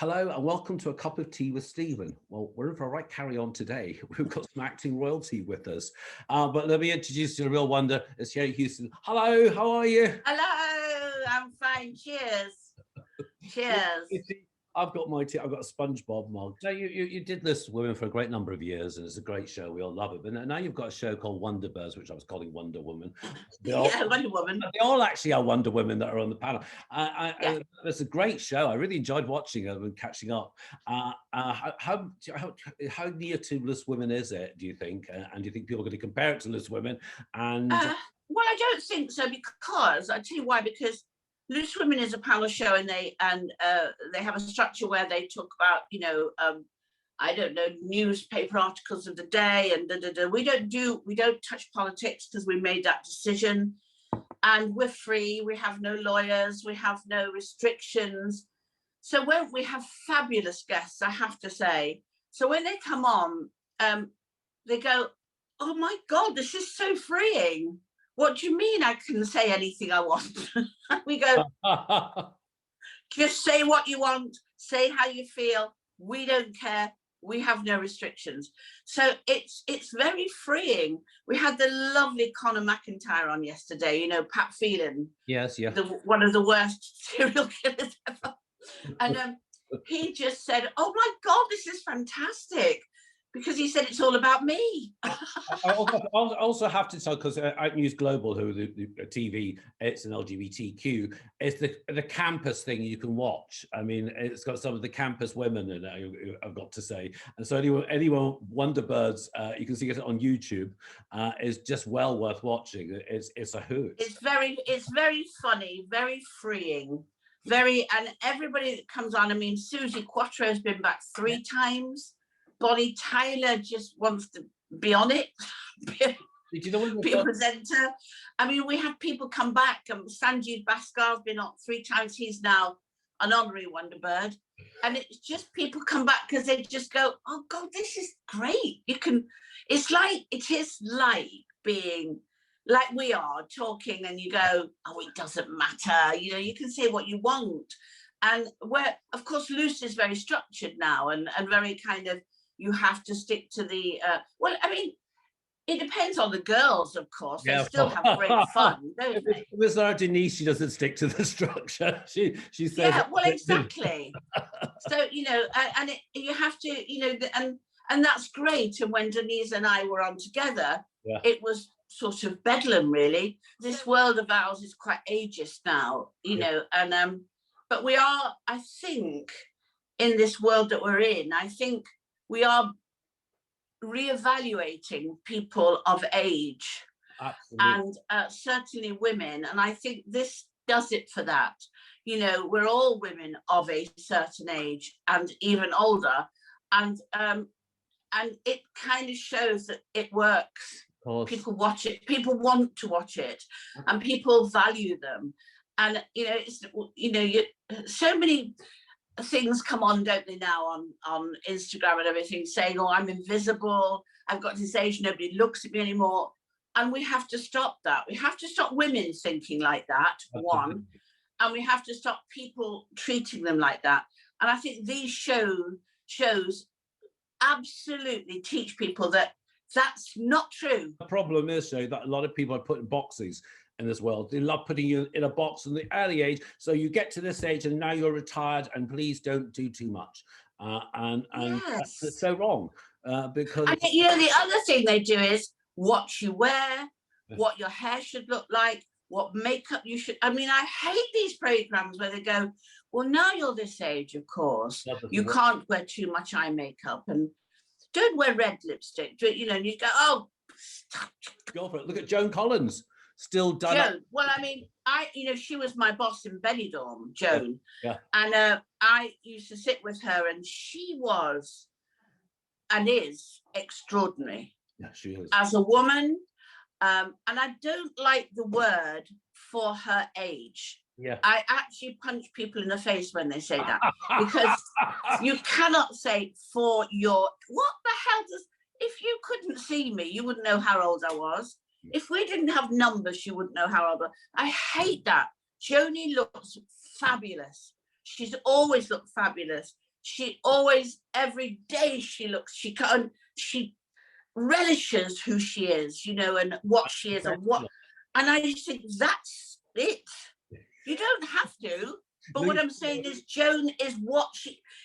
Hello and welcome to A Cup of Tea with Steven. Well, we're in for a right carry on today. We've got some acting royalty with us. But let me introduce you to the real wonder. It's Sherrie Hewson. Hello, how are you? Hello, I'm fine. Cheers. Cheers. You see, I've got my tea. I've got a SpongeBob mug. So you did this Women for a great number of years, and it's a great show. We all love it. But now you've got a show called Wonder Birds, which I was calling Wonder Woman. Yeah, Wonder Woman. They all actually are Wonder Women that are on the panel. Yeah. It's a great show. I really enjoyed watching it and catching up. How near to Loose Women is it, do you think? And do you think people are going to compare it to Loose Women? And Well, I don't think so, because I tell you why. Because Loose Women is a panel show, and they have a structure where they talk about, I don't know, newspaper articles of the day, and we don't touch politics because we made that decision, and we're free. We have no lawyers. We have no restrictions. So when we have fabulous guests, I have to say. So when they come on, they go, "Oh my God, this is so freeing. What do you mean I can say anything I want?" We go, "Just say what you want, say how you feel. We don't care. We have no restrictions." So it's very freeing. We had the lovely Conor McIntyre on yesterday, Pat Phelan. Yes, yeah. One of the worst serial killers ever. And he just said, "Oh my God, this is fantastic." Because he said it's all about me. I also have to tell, because at News Global, who the TV, it's an LGBTQ, it's the campus thing you can watch. I mean, it's got some of the campus women in it, I've got to say. And so anyone Wonder Birds, you can see it on YouTube, is just well worth watching. It's a hoot. It's very funny, very freeing, and everybody that comes on. I mean, Susie Quattro has been back 3 times. Bonnie Tyler just wants to be on it, be a presenter. I mean, we have people come back. Sanjeev Bhaskar's been on 3 times. He's now an honorary Wonder Bird. And it's just people come back because they just go, "Oh God, this is great." It is like being like we are talking, and you go, "Oh, it doesn't matter." You can say what you want. And where, of course, Loose is very structured now and very kind of, you have to stick to the, well, I mean, it depends on the girls, of course. They still have great fun, don't they? With Sarah Denise, she doesn't stick to the structure. She says, yeah, well, exactly. So, and you have to, and that's great. And when Denise and I were on together, it was sort of bedlam, really. This world of ours is quite ageist now, and but we are, I think, in this world that we're in, I think we are reevaluating people of age. Absolutely. And certainly women. And I think this does it for that. We're all women of a certain age and even older. And it kind of shows that it works. People watch it. People want to watch it, and people value them. And so many things come on, don't they, now on Instagram and everything, saying, "Oh, I'm invisible. I've got this age. Nobody looks at me anymore." And we have to stop that. We have to stop women thinking like that, one, and we have to stop people treating them like that. And I think these shows absolutely teach people that that's not true. The problem is, though, that a lot of people are put in boxes in this world. They love putting you in a box in the early age. So you get to this age and now you're retired, and please don't do too much. And yes. That's so wrong. Because and the other thing they do is what you wear, what your hair should look like, what makeup you should. I mean, I hate these programs where they go, "Well, now you're this age, of course, you can't wear too much eye makeup, and don't wear red lipstick." And you go, "Oh, stop." Go for it. Look at Joan Collins. Still done. Joan. Well, I mean, she was my boss in Benidorm, Joan. Yeah. And I used to sit with her, and she was and is extraordinary. Yeah, she is. As a woman, and I don't like the word "for her age." Yeah. I actually punch people in the face when they say that, because you cannot say "for your." What the hell does? If you couldn't see me, you wouldn't know how old I was. If we didn't have numbers, you wouldn't know how old I was. I hate that. Joni looks fabulous. She's always looked fabulous. She always, every day she relishes who she is, you know, and what she is, and I just think that's it. You don't have to. But what I'm saying is Joan is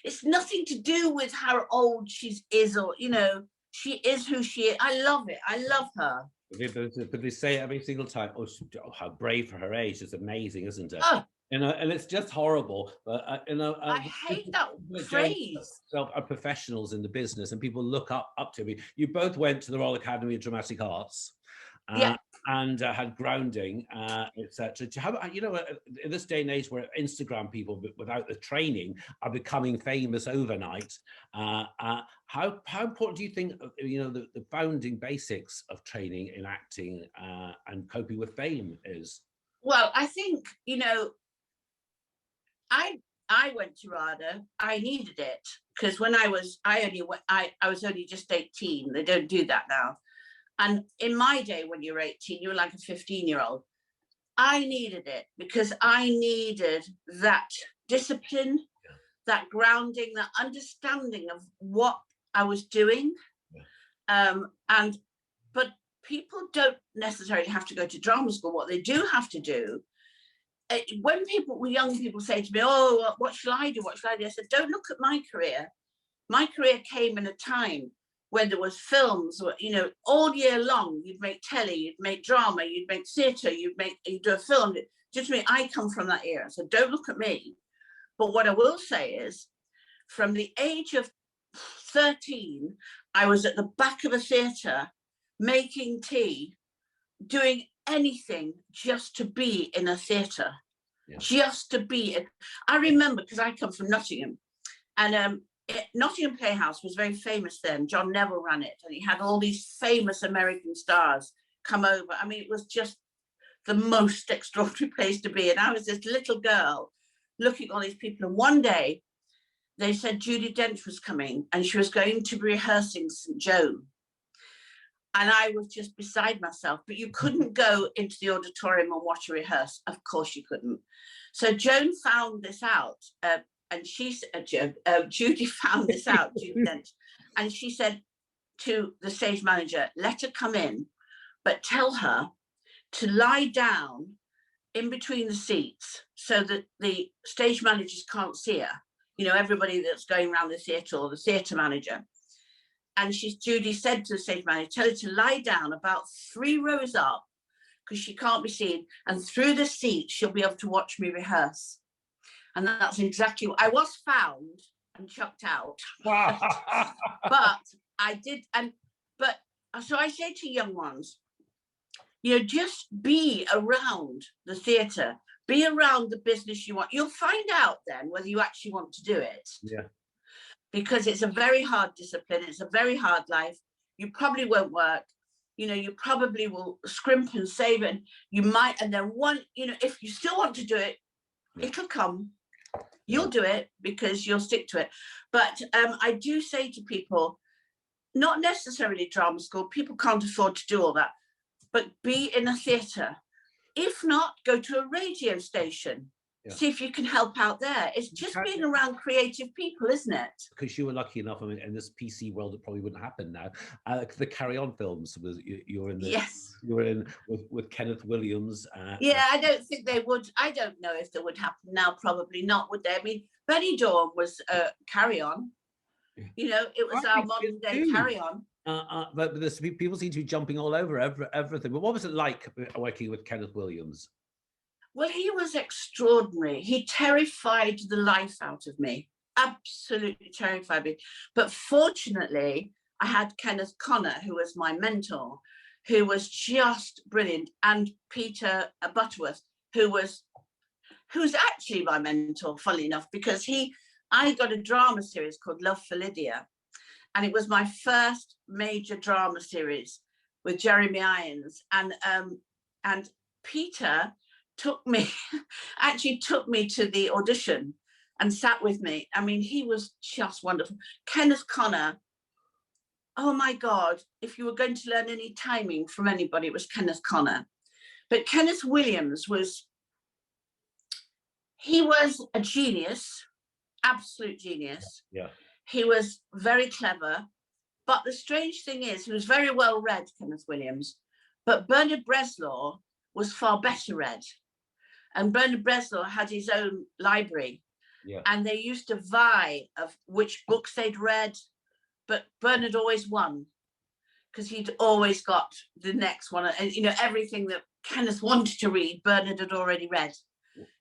it's nothing to do with how old she is, or, you know, she is who she is. I love it. I love her. But they say every single time, oh, how brave for her age. It's amazing, isn't it? Oh, you know, and it's just horrible. But you know, I hate that phrase. Are professionals in the business, and people look up to me. You both went to the Royal Academy of Dramatic Arts. Yeah. And had grounding, etc. You know, in this day and age where Instagram people without the training are becoming famous overnight, how important do you think, you know, the founding basics of training in acting and coping with fame is? Well, I think, you know, I went to RADA. I needed it because when I was only just 18. They don't do that now. And in my day, when you were 18, you were like a 15-year-old. I needed it because I needed that discipline, that grounding, that understanding of what I was doing. But people don't necessarily have to go to drama school. What they do have to do, when young people say to me, oh, what shall I do? What shall I do? I said, don't look at my career. My career came in a time when there was films, you know, all year long. You'd make telly, you'd make drama, you'd make theatre, you'd do a film. Just me, I come from that era, so don't look at me. But what I will say is, from the age of 13, I was at the back of a theatre making tea, doing anything just to be in a theatre, just to be. I remember, because I come from Nottingham, and Nottingham Playhouse was very famous then. John Neville ran it, and he had all these famous American stars come over. I mean, it was just the most extraordinary place to be. And I was this little girl looking at all these people. And one day they said Judi Dench was coming, and she was going to be rehearsing St. Joan. And I was just beside myself. But you couldn't go into the auditorium and watch her rehearse. Of course you couldn't. So Joan found this out. And Judy found this out, Judi Dench, and she said to the stage manager, let her come in, but tell her to lie down in between the seats so that the stage managers can't see her, you know, everybody that's going around the theatre, or the theatre manager. And Judy said to the stage manager, tell her to lie down about 3 rows up, because she can't be seen, and through the seat she'll be able to watch me rehearse. And that's exactly what I was found and chucked out. But I did. So I say to young ones, you know, just be around the theatre, be around the business you want. You'll find out then whether you actually want to do it. Yeah. Because it's a very hard discipline. It's a very hard life. You probably won't work. You know, you probably will scrimp and save, and you might, and then you know, if you still want to do it, it'll come. You'll do it because you'll stick to it. But I do say to people, not necessarily drama school, people can't afford to do all that, but be in a theatre. If not, go to a radio station. See if you can help out there. It's just being around creative people, isn't it? Because you were lucky enough, I mean, in this PC world, it probably wouldn't happen now. The Carry On films, you were in the, you were in with Kenneth Williams. I don't think they would. I don't know if they would happen now. Probably not, would they? I mean, Benny Dawn was Carry On. You know, it was our modern day Carry On. But people seem to be jumping all over everything. But what was it like working with Kenneth Williams? Well, he was extraordinary. He terrified the life out of me. Absolutely terrified me. But fortunately, I had Kenneth Connor, who was my mentor, who was just brilliant, and Peter Butterworth, who's actually my mentor, funnily enough, because I got a drama series called Love for Lydia, and it was my first major drama series with Jeremy Irons, and Peter took me to the audition and sat with me. I mean, he was just wonderful. Kenneth Connor, oh my God, if you were going to learn any timing from anybody, it was Kenneth Connor. But Kenneth Williams he was a genius, absolute genius. Yeah. He was very clever. But the strange thing is, he was very well read, Kenneth Williams, but Bernard Bresslaw was far better read. And Bernard Bresslaw had his own library. Yeah. And they used to vie of which books they'd read, but Bernard always won because he'd always got the next one. And, you know, everything that Kenneth wanted to read, Bernard had already read.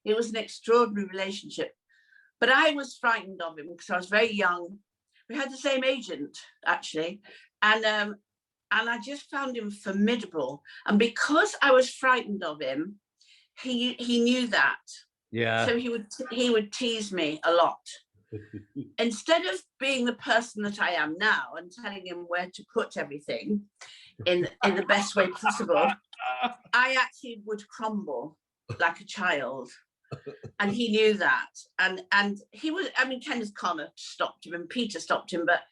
It was an extraordinary relationship. But I was frightened of him because I was very young. We had the same agent, actually. And I just found him formidable. And because I was frightened of him, he knew that. Yeah. So he would tease me a lot. Instead of being the person that I am now and telling him where to put everything in the best way possible, I actually would crumble like a child. And he knew that. And he was, I mean, Kenneth Connor stopped him and Peter stopped him, but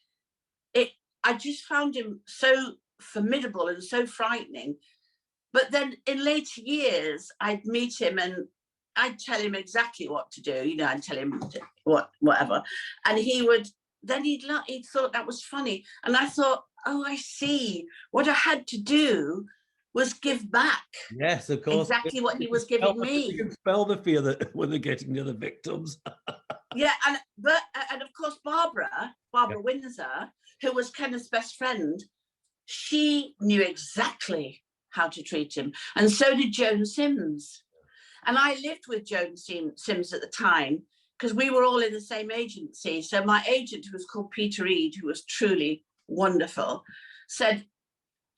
I just found him so formidable and so frightening. But then in later years, I'd meet him and I'd tell him exactly what to do. You know, I'd tell him whatever. And he'd thought that was funny. And I thought, oh, I see. What I had to do was give back. Yes, of course. Exactly what he was giving me. You can spell the fear that when they're getting near the victims. Yeah, and of course Barbara Windsor, who was Kenneth's best friend, she knew exactly how to treat him, and so did Joan Sims. And I lived with Joan Sims at the time because we were all in the same agency. So my agent, who was called Peter Reed, who was truly wonderful, said,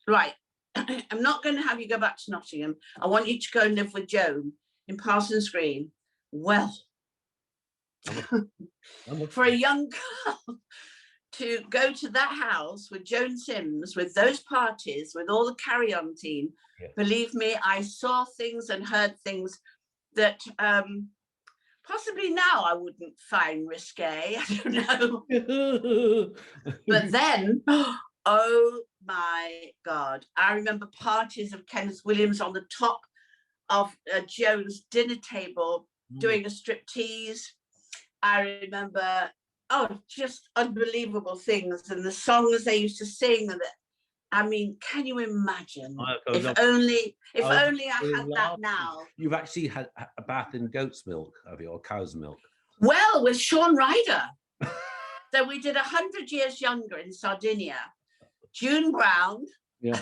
right, I'm not going to have you go back to Nottingham. I want you to go and live with Joan in Parsons Green. Well, for a young girl to go to that house with Joan Sims, with those parties, with all the carry-on team, yeah. Believe me, I saw things and heard things that possibly now I wouldn't find risque. I don't know. But then, oh my God, I remember parties of Kenneth Williams on the top of Joan's dinner table doing a striptease. I remember, just unbelievable things, and the songs they used to sing. And I mean, can you imagine? If only I had that now. You've actually had a bath in goat's milk, have you, or cow's milk? Well, with Sean Ryder. So we did 100 Years Younger in Sardinia. June Brown, yeah.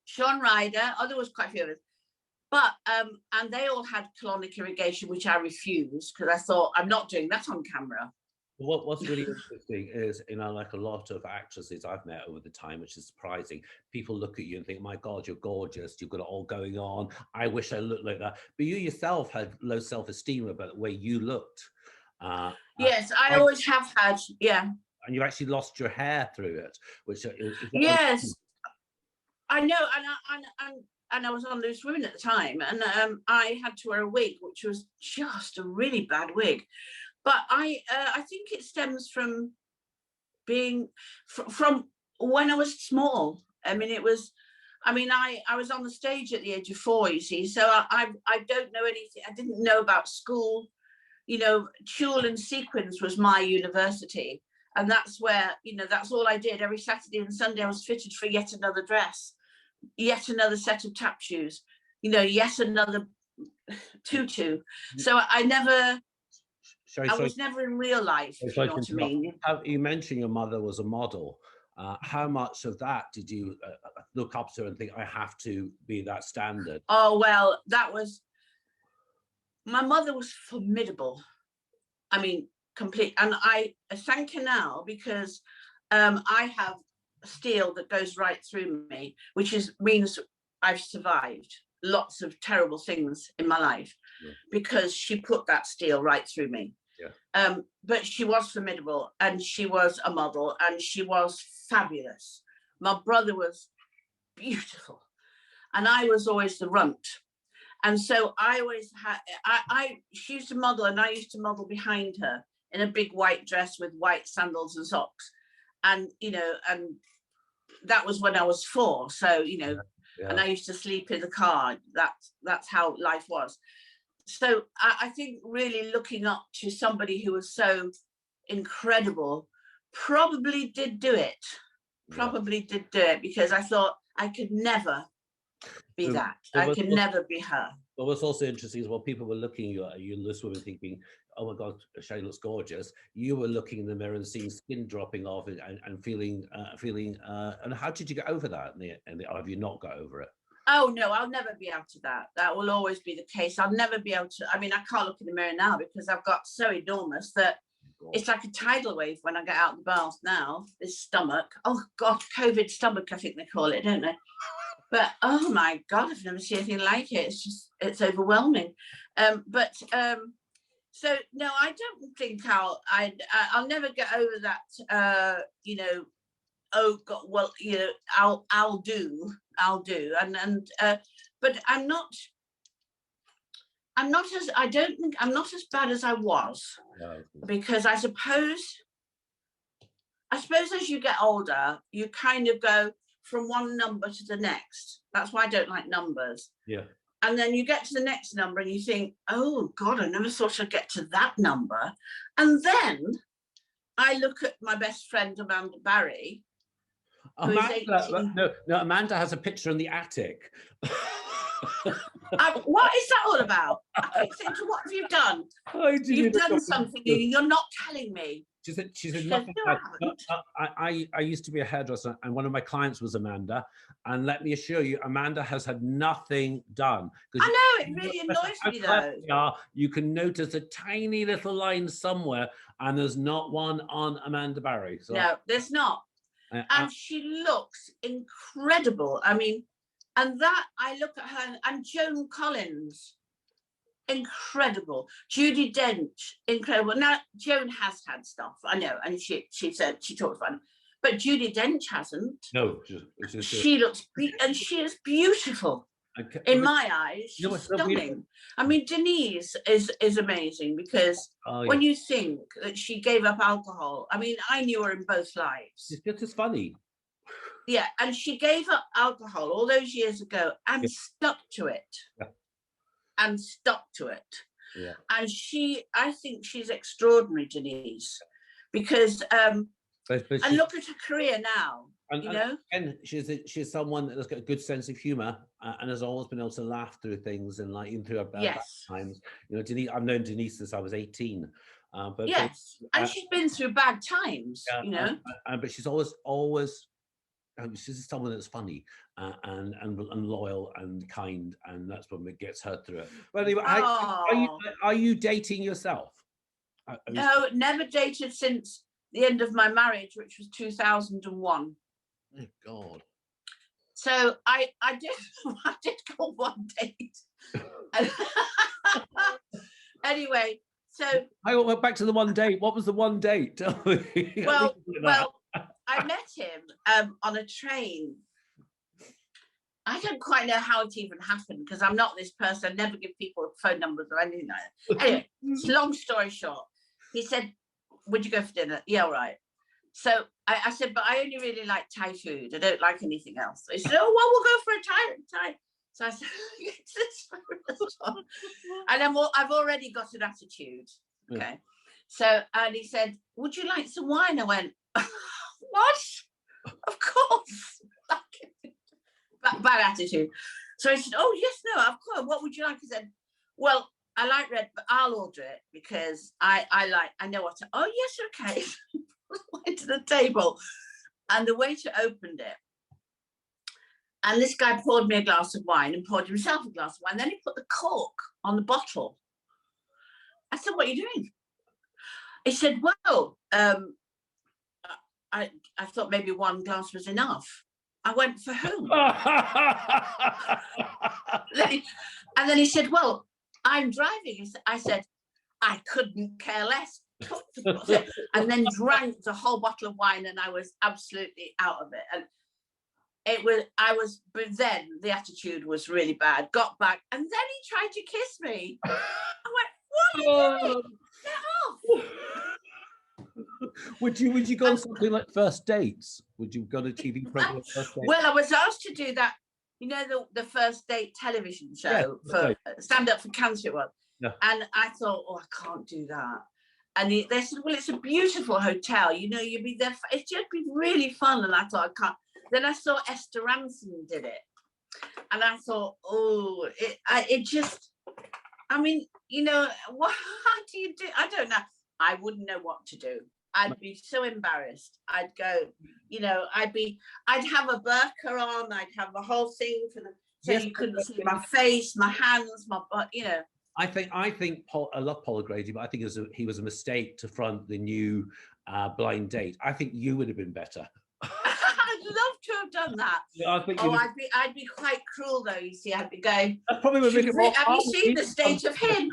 Sean Ryder, there was quite a few of us. But, and they all had colonic irrigation, which I refused because I thought, I'm not doing that on camera. What's really interesting is, like a lot of actresses I've met over the time, which is surprising, people look at you and think, my God, you're gorgeous, you've got it all going on. I wish I looked like that. But you yourself had low self-esteem about the way you looked. Yes, I always have had, yeah. And you actually lost your hair through it, which is yes, I know, and I was on Loose Women at the time, and I had to wear a wig, which was just a really bad wig. But I think it stems from being from when I was small. I mean, I was on the stage at the age of 4, you see, so I don't know anything. I didn't know about school. You know, tulle and sequins was my university. And that's where, that's all I did. Every Saturday and Sunday, I was fitted for yet another dress, yet another set of tap shoes, yet another tutu. So I was never in real life, if you know what I mean. You mentioned your mother was a model. How much of that did you look up to and think, I have to be that standard? Oh, well, my mother was formidable. I mean, complete. And I thank her now because I have steel that goes right through me, which means I've survived lots of terrible things in my life because she put that steel right through me. Yeah. But she was formidable, and she was a model, and she was fabulous. My brother was beautiful, and I was always the runt. And so I always had, she used to model, and I used to model behind her in a big white dress with white sandals and socks. And, and that was when I was 4. So, and I used to sleep in the car. That's how life was. So I think really looking up to somebody who was so incredible, probably did do it. Because I thought I could never be that. I could never be her. But what's also interesting is while people were looking at you, this woman, thinking, "Oh my God, Sherrie looks gorgeous," you were looking in the mirror and seeing skin dropping off and feeling. And how did you get over that? Or have you not got over it? Oh no, I'll never be able to that. That will always be the case. I'll never be able to. I mean, I can't look in the mirror now because I've got so enormous that it's like a tidal wave when I get out of the bath now. This stomach. Oh God, COVID stomach, I think they call it, don't they? But oh my God, I've never seen anything like it. It's overwhelming. So no, I don't think I'll never get over that. Oh God, well, I'll do. But I don't think I'm not as bad as I was, because I suppose as you get older, you kind of go from one number to the next. That's why I don't like numbers. Yeah. And then you get to the next number and you think, oh God, I never thought I'd get to that number. And then I look at my best friend, Amanda Barry. Amanda has a picture in the attic. What is that all about? I keep thinking, what have you done? You've done something. You're not telling me. She said nothing. No, I used to be a hairdresser, and one of my clients was Amanda. And let me assure you, Amanda has had nothing done. I know, it really annoys me though. You can notice a tiny little line somewhere, and there's not one on Amanda Barry. So. No, there's not. And she looks incredible. I mean, and that I look at her, and Joan Collins, incredible. Judi Dench, incredible. Now Joan has had stuff, I know, and she said she talks about it, but Judi Dench hasn't. No, she looks and she is beautiful. In my eyes, she's stunning. I mean, Denise is amazing because when you think that she gave up alcohol, I mean, I knew her in both lives. It's just as funny. Yeah, and she gave up alcohol all those years ago and stuck to it. Yeah. And stuck to it. Yeah. And I think she's extraordinary, Denise, because and look at her career now. And she's someone that's got a good sense of humor and has always been able to laugh through things, and like even through her bad times. Denise, I've known Denise since I was 18. And she's been through bad times. But she's always. She's someone that's funny and loyal and kind, and that's what gets her through it. But anyway, are you dating yourself? No, never dated since the end of my marriage, which was 2001. Oh God! So I did go one date. Anyway, so I went back to the one date. What was the one date? Tell me. Well. I met him on a train. I don't quite know how it even happened because I'm not this person. I never give people phone numbers or anything like that. Anyway, long story short, he said, would you go for dinner? Yeah, all right. So I said, but I only really like Thai food. I don't like anything else. He said, oh, well, we'll go for a Thai. So I said, it's this restaurant. And I've already got an attitude. Okay. So, and he said, would you like some wine? I went, what? Of course. Bad attitude. So I said, oh, yes, no, of course. What would you like? He said, well, I like red, but I'll order it because I know what to. Oh, yes, okay. Went to the table and the waiter opened it. And this guy poured me a glass of wine and poured himself a glass of wine. Then he put the cork on the bottle. I said, what are you doing? He said, well, I thought maybe one glass was enough. I went, for whom? And then he said, well, I'm driving. I said, I couldn't care less. And then drank the whole bottle of wine, and I was absolutely out of it. And but then the attitude was really bad. Got back, and then he tried to kiss me. I went, what are you doing? Get off. Would you go on something like First Dates? Would you go to a TV program? Well, I was asked to do that. The First Date television show for Stand Up for Cancer it was. Yeah. And I thought, oh, I can't do that. they said, well, it's a beautiful hotel, you know, you'd be there, it's just be really fun. And I thought, I can't. Then I saw Esther Ranson did it. And I thought, oh, it just, I mean, you know, how do you do? I don't know. I wouldn't know what to do. I'd be so embarrassed. I'd go, you know, I'd have a burqa on. I'd have the whole thing so you couldn't see my face, my hands, my butt, you know. I think Paul, I love Paul O'Grady, but I think he was a mistake to front the new Blind Date. I think you would have been better. I'd love to have done that. Yeah, I think I'd be quite cruel though. You see, I'd be going. That probably would make it more. Have you seen the state of him?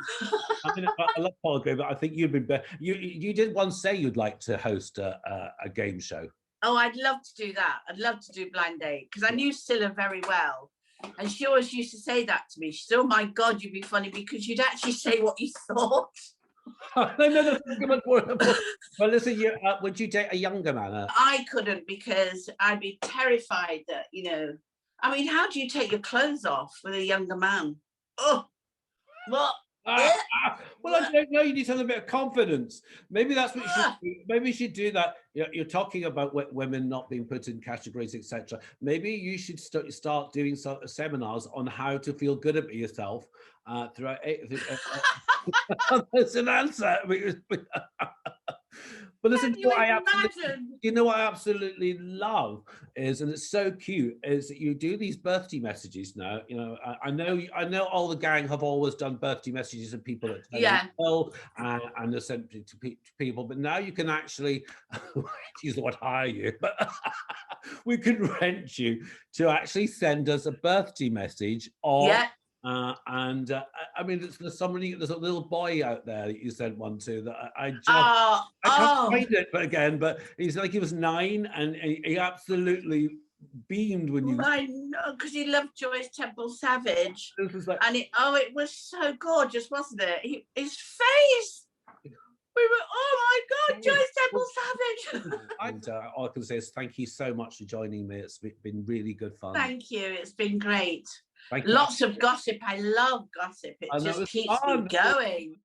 I love Paul O'Grady, but I think you'd been better. You did once say you'd like to host a game show. Oh, I'd love to do that. I'd love to do Blind Date because I knew Scylla very well. And she always used to say that to me. She said, oh my God, you'd be funny because you'd actually say what you thought. No. Well, listen, would you date a younger man? I couldn't because I'd be terrified that, you know, I mean, how do you take your clothes off with a younger man? Oh, what? Well, I don't know. You need to have a bit of confidence. Maybe that's what you should do. Maybe you should do that. You're talking about women not being put in categories, etc. Maybe you should start doing seminars on how to feel good about yourself throughout. That's an answer. But listen, you know what I absolutely love is, and it's so cute, is that you do these birthday messages now. You know, I know all the gang have always done birthday messages and people at well, and they're sent to people, but now you can actually use the word hire you, but we can rent you to actually send us a birthday message or. I mean, there's a little boy out there that you sent one to that I can't find it, but he's like, he was 9 and he absolutely beamed when you. I know, because he loved Joyce Temple Savage, like, and it was so gorgeous, wasn't it? His face. We were, oh my God, Joyce Temple Savage. And all I can say is thank you so much for joining me. It's been really good fun. Thank you. It's been great. Lots of gossip. I love gossip. It just keeps me going.